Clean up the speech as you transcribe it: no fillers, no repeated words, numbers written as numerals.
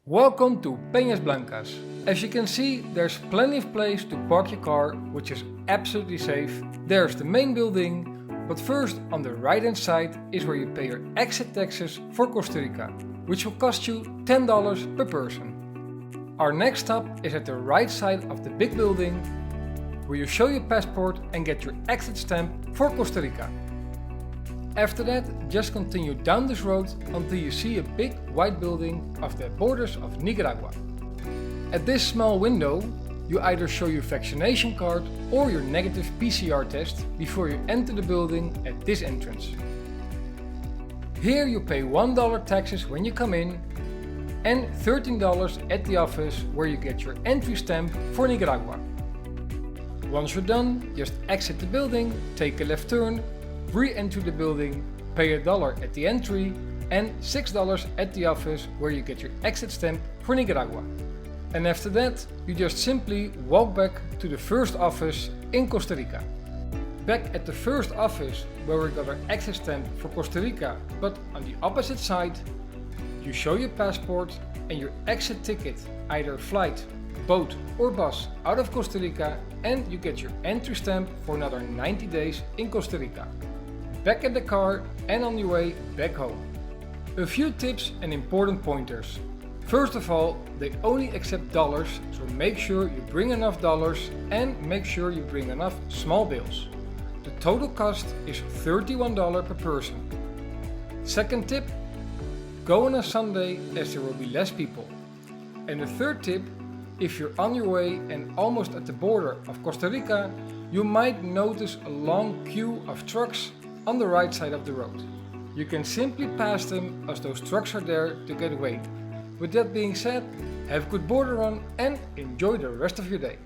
Welcome to Peñas Blancas. As you can see, there's plenty of place to park your car, which is absolutely safe. There's the main building, but first on the right hand side is where you pay your exit taxes for Costa Rica, which will cost you $10 per person. Our next stop is at the right side of the big building, where you show your passport and get your exit stamp for Costa Rica. After that, just continue down this road until you see a big white building of the borders of Nicaragua. At this small window, you either show your vaccination card or your negative PCR test before you enter the building at this entrance. Here you pay $1 taxes when you come in and $13 at the office where you get your entry stamp for Nicaragua. Once you're done, just exit the building, take a left turn, re-enter the building, pay $1 at the entry and $6 at the office where you get your exit stamp for Nicaragua. And after that, you just simply walk back to the first office in Costa Rica. Back at the first office where we got our exit stamp for Costa Rica, but on the opposite side, you show your passport and your exit ticket, either flight, boat or bus out of Costa Rica, and you get your entry stamp for another 90 days in Costa Rica. Back at the car and on your way back home. A few tips and important pointers. First of all, they only accept dollars, so make sure you bring enough dollars and make sure you bring enough small bills. The total cost is $31 per person. Second tip, go on a Sunday as there will be less people. And the third tip, if you're on your way and almost at the border of Costa Rica, you might notice a long queue of trucks on the right side of the road. You can simply pass them as those trucks are there to get away. With that being said, have a good border run and enjoy the rest of your day.